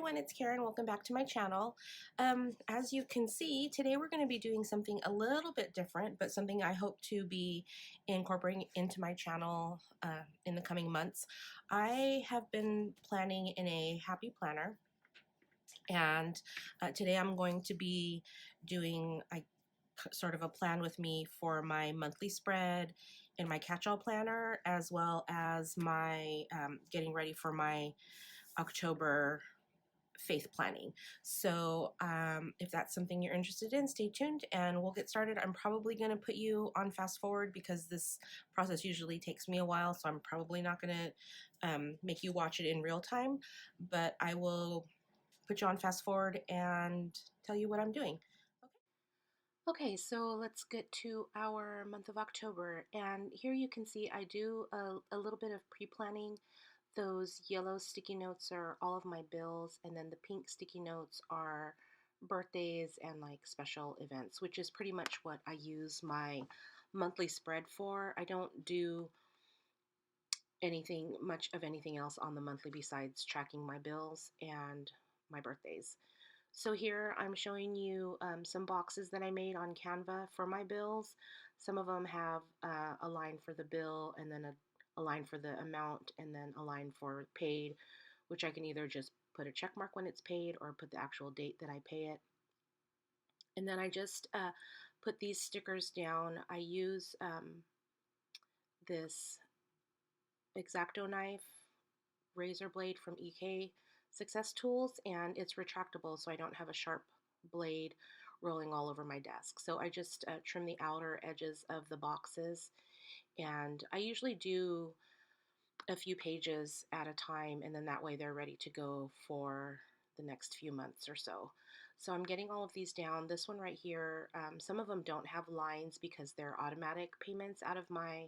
everyone, it's Karen. Welcome back to my channel. As you can see, today we're going to be doing something a little bit different, but something I hope to be incorporating into my channel in the coming months. I have been planning in a happy planner, and today I'm going to be doing sort of a plan with me for my monthly spread and my catch-all planner, as well as my getting ready for my October faith planning. So if that's something you're interested in, stay tuned and we'll get started. I'm probably going to put you on fast forward because this process usually takes me a while, so I'm probably not going to make you watch it in real time, but I will put you on fast forward and tell you what I'm doing. Okay, so let's get to our month of October, and here you can see I do a little bit of pre-planning. Those yellow sticky notes are all of my bills, and then the pink sticky notes are birthdays and like special events, which is pretty much what I use my monthly spread for. I don't do much of anything else on the monthly besides tracking my bills and my birthdays. So here I'm showing you some boxes that I made on Canva for my bills. Some of them have a line for the bill, and then a line for the amount, and then a line for paid, which I can either just put a check mark when it's paid or put the actual date that I pay it. And then I just put these stickers down. I use this X-Acto knife razor blade from EK Success Tools, and it's retractable so I don't have a sharp blade rolling all over my desk. So I just trim the outer edges of the boxes, and I usually do a few pages at a time, and then that way they're ready to go for the next few months or so. So I'm getting all of these down. This one right here, some of them don't have lines because they're automatic payments out of my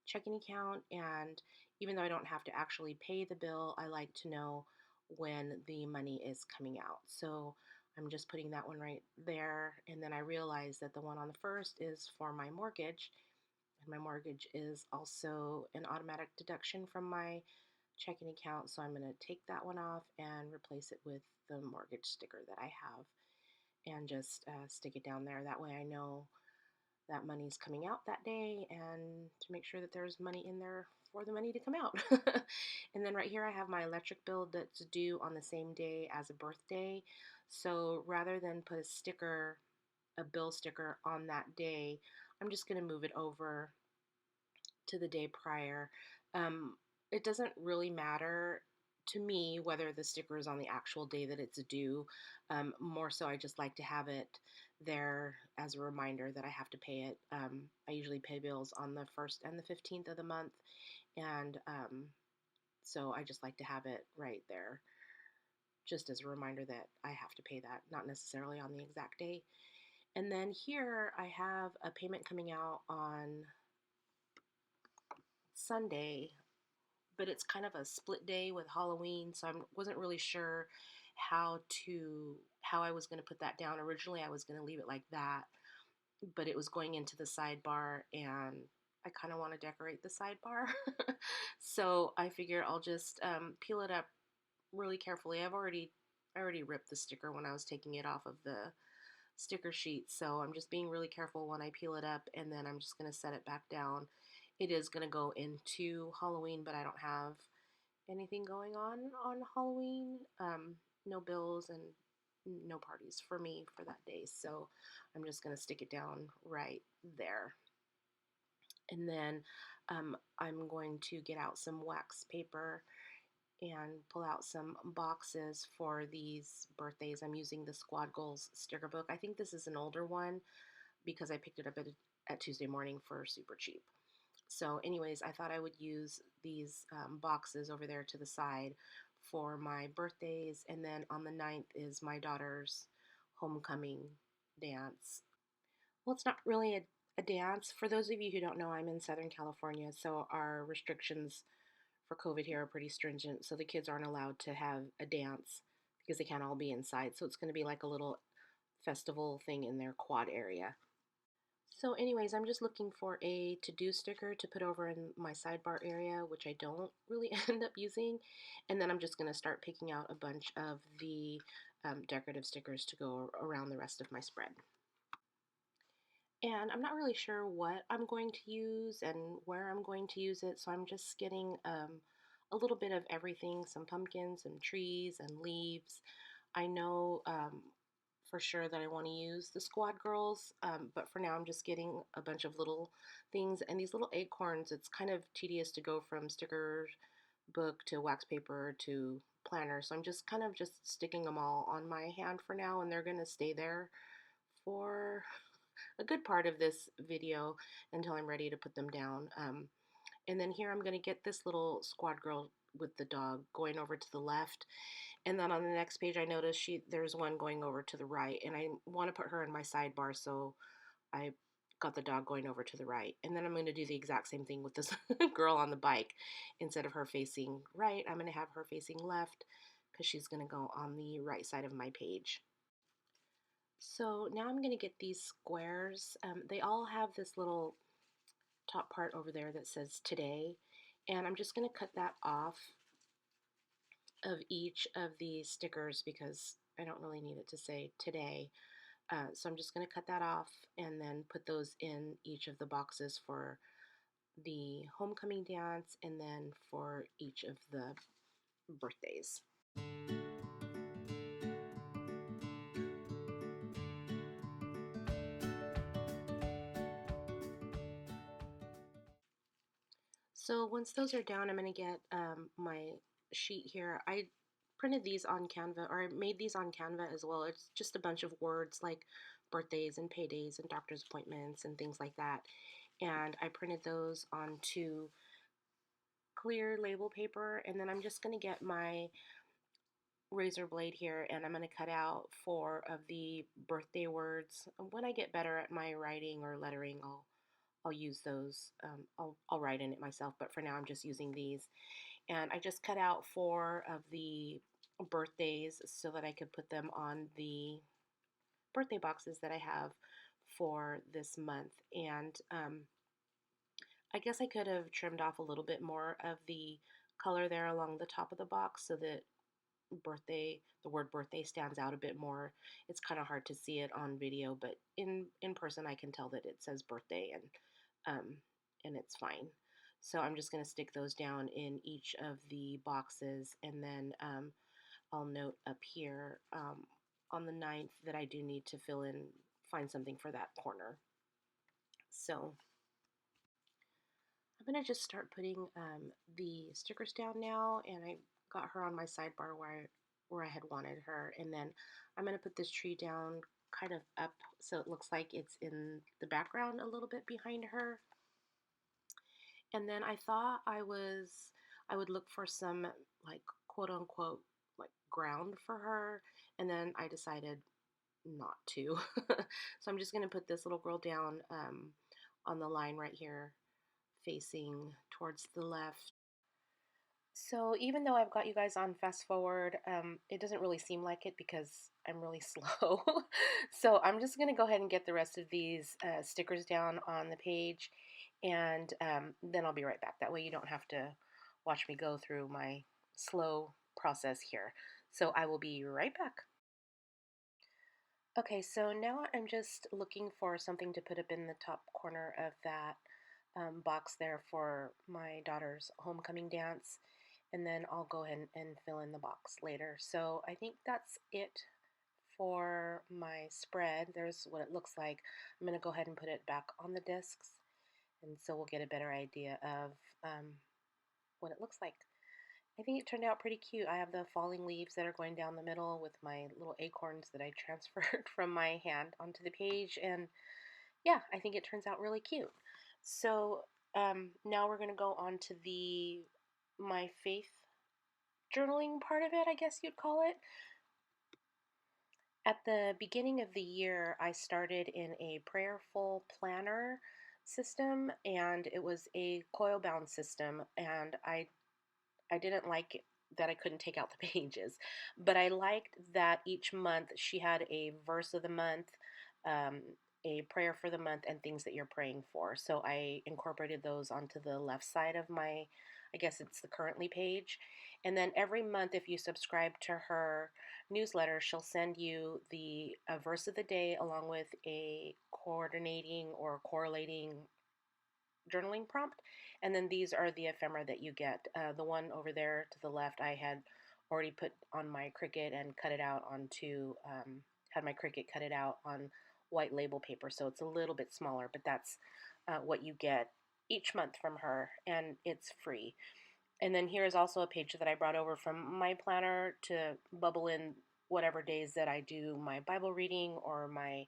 checking account, and even though I don't have to actually pay the bill, I like to know when the money is coming out. So I'm just putting that one right there, and then I realize that the one on the first is for my mortgage, and my mortgage is also an automatic deduction from my checking account, so I'm going to take that one off and replace it with the mortgage sticker that I have, and just stick it down there. That way I know that money's coming out that day, and to make sure that there's money in there for the money to come out. And then right here I have my electric bill that's due on the same day as a birthday. So rather than put a bill sticker on that day, I'm just going to move it over to the day prior. It doesn't really matter to me whether the sticker is on the actual day that it's due. More so, I just like to have it there as a reminder that I have to pay it. I usually pay bills on the 1st and the 15th of the month, and so I just like to have it right there just as a reminder that I have to pay that, not necessarily on the exact day. And then here I have a payment coming out on Sunday, but it's kind of a split day with Halloween, so I wasn't really sure how I was going to put that down. Originally, I was going to leave it like that, but it was going into the sidebar, and I kind of want to decorate the sidebar. So I figure I'll just peel it up really carefully. I already ripped the sticker when I was taking it off of the sticker sheet, so I'm just being really careful when I peel it up, and then I'm just going to set it back down. It is going to go into Halloween, but I don't have anything going on Halloween. No bills and no parties for me for that day, so I'm just going to stick it down right there. And then I'm going to get out some wax paper and pull out some boxes for these birthdays. I'm using the Squad Goals sticker book. I think this is an older one because I picked it up at Tuesday Morning for super cheap. So anyways, I thought I would use these boxes over there to the side for my birthdays, and then on the 9th is my daughter's homecoming dance. Well, it's not really a dance. For those of you who don't know, I'm in Southern California, so our restrictions for COVID here are pretty stringent, so the kids aren't allowed to have a dance because they can't all be inside. So it's going to be like a little festival thing in their quad area. So anyways, I'm just looking for a to-do sticker to put over in my sidebar area, which I don't really end up using. And then I'm just going to start picking out a bunch of the decorative stickers to go around the rest of my spread. And I'm not really sure what I'm going to use and where I'm going to use it, so I'm just getting a little bit of everything, some pumpkins, some trees, and leaves. I know for sure that I want to use the Squad Girls, but for now I'm just getting a bunch of little things. And these little acorns, it's kind of tedious to go from sticker book to wax paper to planner, so I'm just kind of just sticking them all on my hand for now, and they're going to stay there for a good part of this video until I'm ready to put them down. And then here I'm going to get this little squad girl with the dog going over to the left. And then on the next page, I noticed there's one going over to the right. And I want to put her in my sidebar, so I got the dog going over to the right. And then I'm going to do the exact same thing with this girl on the bike. Instead of her facing right, I'm going to have her facing left because she's going to go on the right side of my page. So now I'm going to get these squares. They all have this little top part over there that says today, and I'm just going to cut that off of each of the stickers because I don't really need it to say today. So I'm just going to cut that off and then put those in each of the boxes for the homecoming dance and then for each of the birthdays. So once those are down, I'm going to get my sheet here. I printed these on Canva, or I made these on Canva as well. It's just a bunch of words like birthdays and paydays and doctor's appointments and things like that. And I printed those onto clear label paper, and then I'm just going to get my razor blade here and I'm going to cut out 4 of the birthday words. When I get better at my writing or lettering, I'll use those. I'll write in it myself, but for now I'm just using these. And I just cut out 4 of the birthdays so that I could put them on the birthday boxes that I have for this month. And I guess I could have trimmed off a little bit more of the color there along the top of the box so that the word birthday stands out a bit more. It's kind of hard to see it on video, but in person I can tell that it says birthday, and it's fine. So I'm just going to stick those down in each of the boxes, and then I'll note up here on the 9th that I do need to find something for that corner. So I'm going to just start putting the stickers down now, and I got her on my sidebar where I had wanted her. And then I'm going to put this tree down kind of up so it looks like it's in the background a little bit behind her. And then I thought I would look for some like quote unquote like ground for her, and then I decided not to. So I'm just going to put this little girl down on the line right here facing towards the left. So even though I've got you guys on fast forward, it doesn't really seem like it because I'm really slow. So I'm just going to go ahead and get the rest of these stickers down on the page, and then I'll be right back. That way you don't have to watch me go through my slow process here. So I will be right back. Okay, so now I'm just looking for something to put up in the top corner of that box there for my daughter's homecoming dance, and then I'll go ahead and fill in the box later. So I think that's it for my spread. There's what it looks like. I'm going to go ahead and put it back on the discs, and so we'll get a better idea of what it looks like. I think it turned out pretty cute. I have the falling leaves that are going down the middle with my little acorns that I transferred from my hand onto the page, and yeah, I think it turns out really cute. So now we're going to go on to my faith journaling part of it, I guess you'd call it. At the beginning of the year, I started in a prayerful planner system, and it was a coil bound system, and I didn't like that I couldn't take out the pages, but I liked that each month she had a verse of the month, um, a prayer for the month and things that you're praying for. So I incorporated those onto the left side of my, I guess it's the currently page. And then every month, if you subscribe to her newsletter, she'll send you the a verse of the day along with a coordinating or correlating journaling prompt. And then these are the ephemera that you get. The one over there to the left, I had already put on my Cricut and cut it out onto, had my Cricut cut it out on white label paper. So it's a little bit smaller, but that's what you get each month from her, and it's free. And then here is also a page that I brought over from my planner to bubble in whatever days that I do my Bible reading or my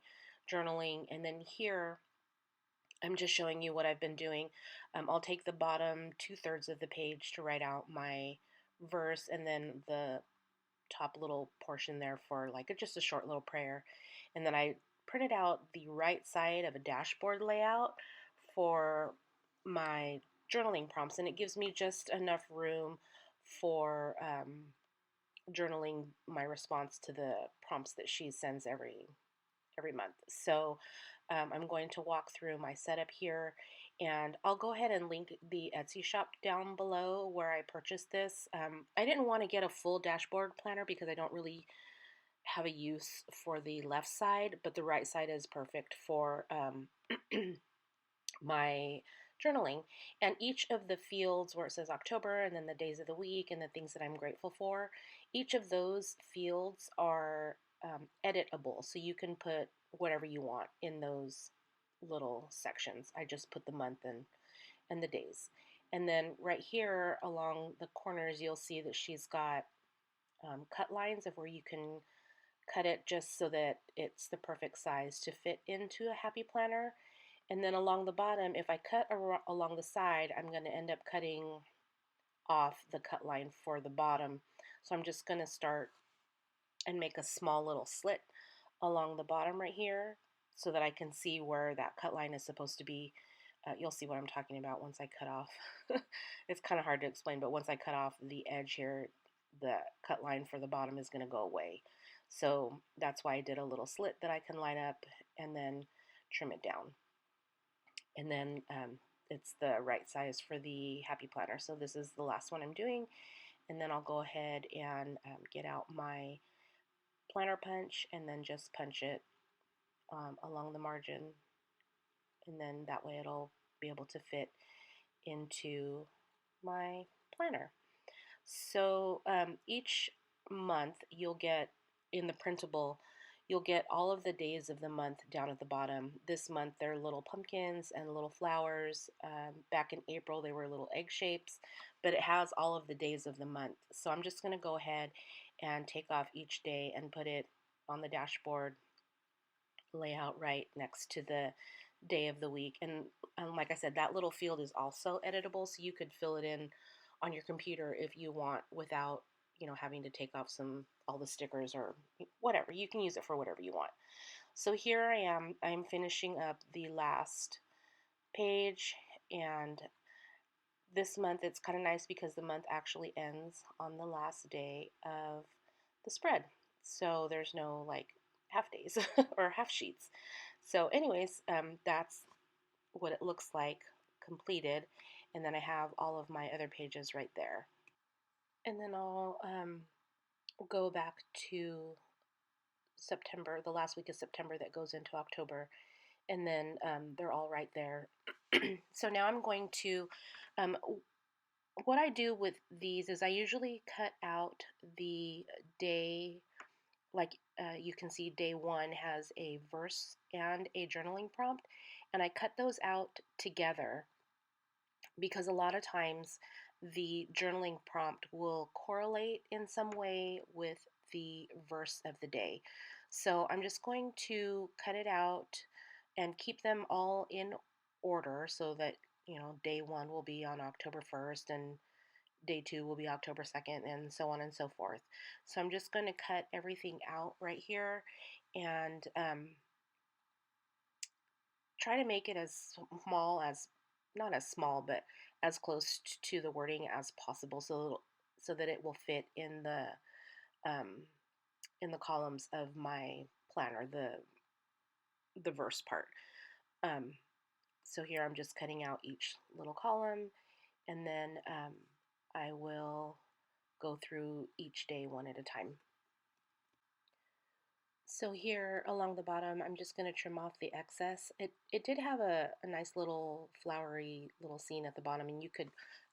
journaling. And then here, I'm just showing you what I've been doing. I'll take the bottom 2/3 of the page to write out my verse, and then the top little portion there for like just a short little prayer. And then I printed out the right side of a dashboard layout for my journaling prompts, and it gives me just enough room for journaling my response to the prompts that she sends every month. So I'm going to walk through my setup here, and I'll go ahead and link the Etsy shop down below where I purchased this. I didn't want to get a full dashboard planner because I don't really have a use for the left side, but the right side is perfect for my journaling. And each of the fields where it says October and then the days of the week and the things that I'm grateful for, each of those fields are editable. So you can put whatever you want in those little sections. I just put the month and the days. And then right here along the corners, you'll see that she's got cut lines of where you can cut it just so that it's the perfect size to fit into a happy planner. And then along the bottom, if I cut along the side, I'm going to end up cutting off the cut line for the bottom. So I'm just going to start and make a small little slit along the bottom right here so that I can see where that cut line is supposed to be. You'll see what I'm talking about once I cut off. It's kind of hard to explain, but once I cut off the edge here, the cut line for the bottom is going to go away. So that's why I did a little slit that I can line up and then trim it down. And then it's the right size for the happy planner. So this is the last one I'm doing. And then I'll go ahead and get out my planner punch and then just punch it along the margin. And then that way it'll be able to fit into my planner. So each month you'll get in the printable, you'll get all of the days of the month down at the bottom. This month they're little pumpkins and little flowers. Back in April they were little egg shapes, but it has all of the days of the month. So I'm just going to go ahead and take off each day and put it on the dashboard layout right next to the day of the week. And like I said, that little field is also editable, so you could fill it in on your computer if you want without, having to take off all the stickers or whatever. You can use it for whatever you want. So here I am. I'm finishing up the last page, and this month it's kind of nice because the month actually ends on the last day of the spread. So there's no like half days or half sheets. So anyways, that's what it looks like completed. And then I have all of my other pages right there. And then I'll go back to September, the last week of September that goes into October. And then they're all right there. So now I'm going to, what I do with these is I usually cut out the day, like you can see day one has a verse and a journaling prompt, and I cut those out together because a lot of times the journaling prompt will correlate in some way with the verse of the day. So I'm just going to cut it out and keep them all in order so that, day one will be on October 1st and day two will be October 2nd and so on and so forth. So I'm just going to cut everything out right here and try to make it as small as, not as small, but as close to the wording as possible so that it will fit um, in the columns of my planner, the verse part. Um, so here I'm just cutting out each little column, and then I will go through each day one at a time. So here along the bottom, I'm just going to trim off the excess. It did have a nice little flowery little scene at the bottom, and you could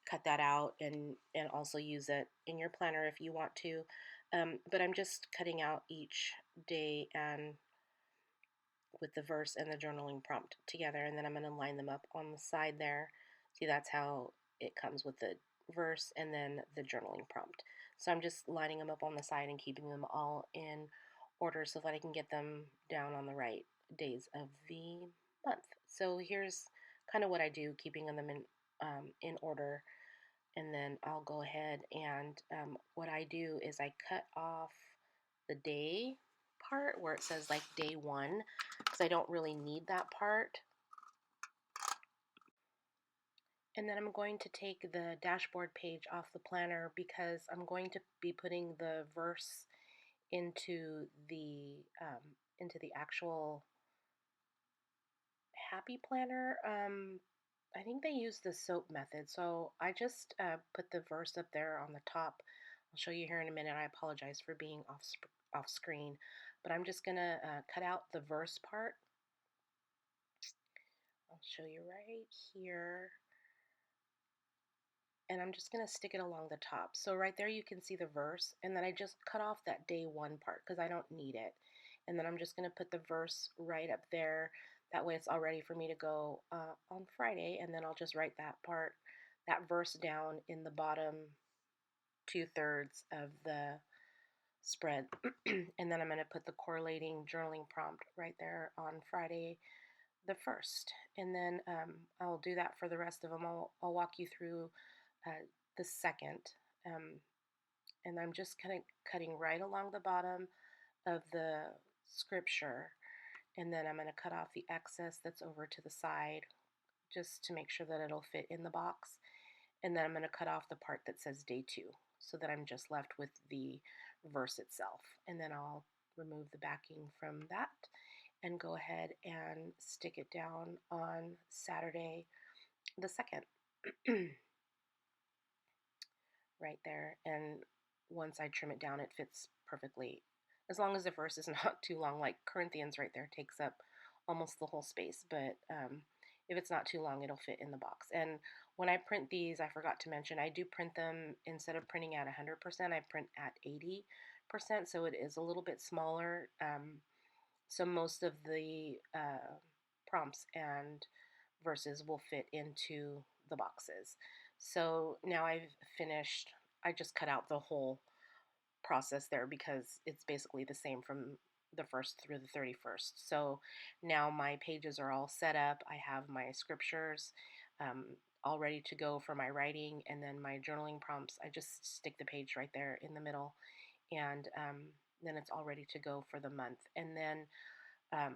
cut that out and also use it in your planner if you want to. But I'm just cutting out each day and with the verse and the journaling prompt together, and then I'm going to line them up on the side there. See, that's how it comes with the verse and then the journaling prompt. So I'm just lining them up on the side and keeping them all in order so that I can get them down on the right days of the month. So here's kind of what I do, keeping them in order, and then I'll go ahead and what I do is I cut off the day part where it says like day one, because I don't really need that part. And then I'm going to take the dashboard page off the planner because I'm going to be putting the verse into the actual happy planner. I think they use the soap method, so I just put the verse up there on the top. I'll show you here in a minute. I apologize for being off screen, but I'm just gonna cut out the verse part. I'll show you right here, and I'm just gonna stick it along the top. So right there you can see the verse, and then I just cut off that day one part because I don't need it. And then I'm just gonna put the verse right up there. That way it's all ready for me to go on Friday, and then I'll just write that verse down in the bottom 2/3 of the spread. And then I'm going to put the correlating journaling prompt right there on Friday the 1st. And then I'll do that for the rest of them. I'll walk you through the second. Um, and I'm just kind of cutting right along the bottom of the scripture. And then I'm going to cut off the excess that's over to the side just to make sure that it'll fit in the box. And then I'm going to cut off the part that says day 2 so that I'm just left with the verse itself. And then I'll remove the backing from that and go ahead and stick it down on Saturday the 2nd. Right there. And once I trim it down, it fits perfectly. As long as the verse is not too long, like Corinthians right there takes up almost the whole space. But if it's not too long, it'll fit in the box. And when I print these, I forgot to mention, I do print them, instead of printing at 100%, I print at 80%. So it is a little bit smaller. So most of the prompts and verses will fit into the boxes. So now I've finished, I just cut out the whole process there because it's basically the same from the 1st through the 31st. So now my pages are all set up. I have my scriptures all ready to go for my writing, and then my journaling prompts. I just stick the page right there in the middle, and then it's all ready to go for the month. And then um,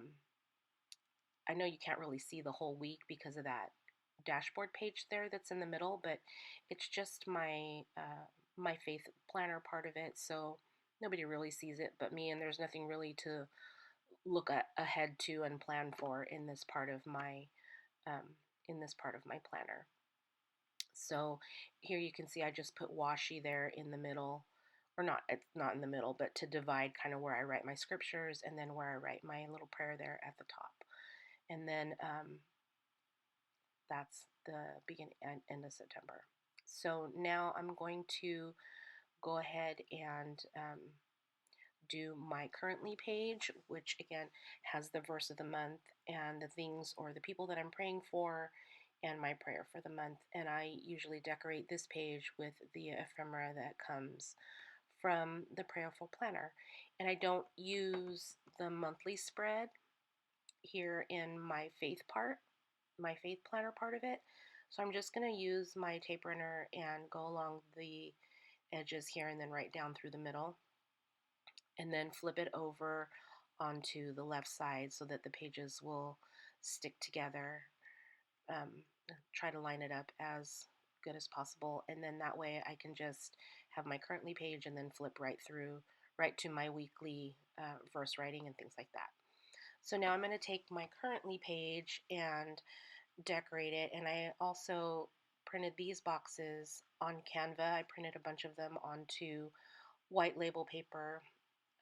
I know you can't really see the whole week because of that dashboard page there that's in the middle, but it's just my faith planner part of it, so nobody really sees it but me, and there's nothing really to look ahead to and plan for in this part of my planner. So here you can see I just put washi there in the middle, or not, it's not in the middle, but to divide kind of where I write my scriptures and then where I write my little prayer there at the top. And then that's the beginning and end of September. So now I'm going to go ahead and do my currently page, which again has the verse of the month and the things or the people that I'm praying for and my prayer for the month. And I usually decorate this page with the ephemera that comes from the Prayerful Planner. And I don't use the monthly spread here in my faith planner part of it. So I'm just going to use my tape runner and go along the edges here and then right down through the middle, and then flip it over onto the left side so that the pages will stick together. Try to line it up as good as possible, and then that way I can just have my currently page and then flip right to my weekly verse writing and things like that. So now I'm going to take my Currently page and decorate it. And I also printed these boxes on Canva. I printed a bunch of them onto white label paper.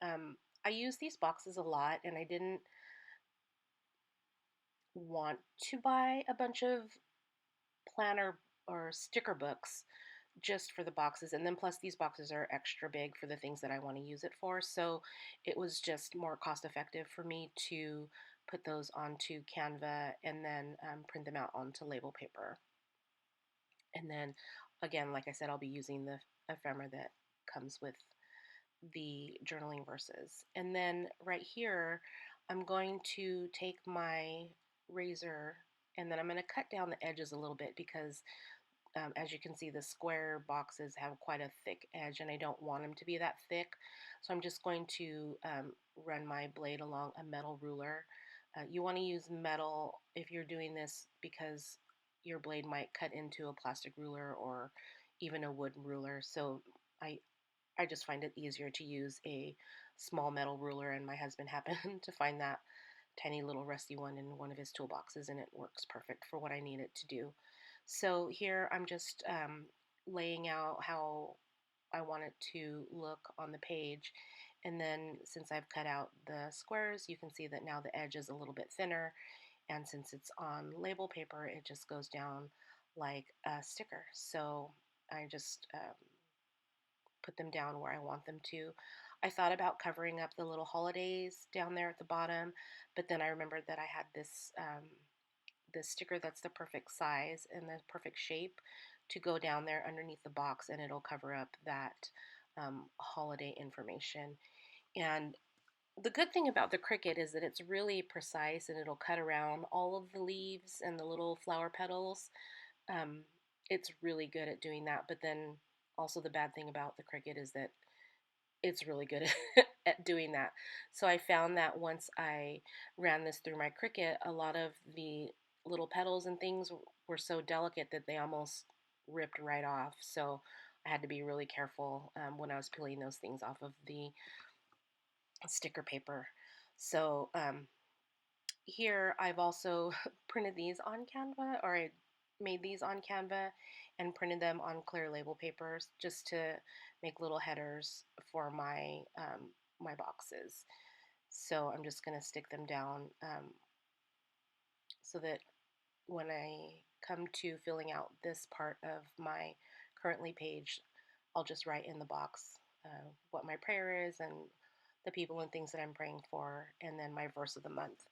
Um, I use these boxes a lot, and I didn't want to buy a bunch of planner or sticker books just for the boxes. And then plus these boxes are extra big for the things that I want to use it for. So it was just more cost effective for me to put those onto Canva and then print them out onto label paper. And then again, like I said, I'll be using the ephemera that comes with the journaling verses. And then right here, I'm going to take my razor and then I'm going to cut down the edges a little bit because as you can see, the square boxes have quite a thick edge and I don't want them to be that thick. So I'm just going to run my blade along a metal ruler. You want to use metal if you're doing this because your blade might cut into a plastic ruler or even a wood ruler. So I, I just find it easier to use a small metal ruler, and my husband happened to find that tiny little rusty one in one of his toolboxes, and it works perfect for what I need it to do. So here I'm just laying out how I want it to look on the page. And then since I've cut out the squares, you can see that now the edge is a little bit thinner. And since it's on label paper, it just goes down like a sticker. So I just put them down where I want them to. I thought about covering up the little holidays down there at the bottom, but then I remembered that I had this sticker that's the perfect size and the perfect shape to go down there underneath the box, and it'll cover up that holiday information. And the good thing about the Cricut is that it's really precise and it'll cut around all of the leaves and the little flower petals. Um, it's really good at doing that, but then also the bad thing about the Cricut is that it's really good at doing that. So I found that once I ran this through my Cricut, a lot of the little petals and things were so delicate that they almost ripped right off. So I had to be really careful when I was peeling those things off of the sticker paper. So here I've also printed these on Canva, or I made these on Canva and printed them on clear label papers just to make little headers for my boxes. So I'm just going to stick them down so that when I come to filling out this part of my Currently page, I'll just write in the box what my prayer is and the people and things that I'm praying for, and then my verse of the month.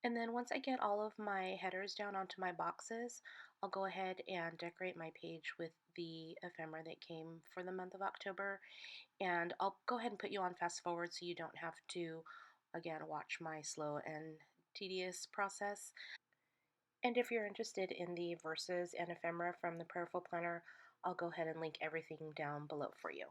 And then once I get all of my headers down onto my boxes, I'll go ahead and decorate my page with the ephemera that came for the month of October. And I'll go ahead and put you on fast forward so you don't have to, again, watch my slow and tedious process. And if you're interested in the verses and ephemera from the Prayerful Planner, I'll go ahead and link everything down below for you.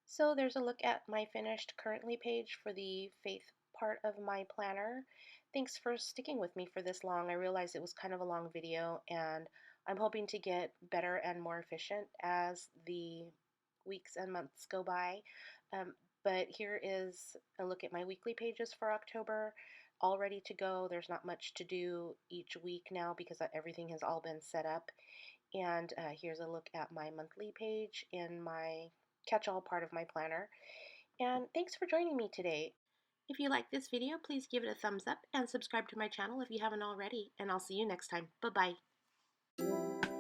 So there's a look at my finished Currently page for the faith part of my planner. Thanks for sticking with me for this long. I realized it was kind of a long video, and I'm hoping to get better and more efficient as the weeks and months go by. Um, but here is a look at my weekly pages for October, all ready to go. There's not much to do each week now because everything has all been set up. And here's a look at my monthly page in my catch-all part of my planner. And thanks for joining me today. If you like this video, please give it a thumbs up and subscribe to my channel if you haven't already. And I'll see you next time. Bye-bye.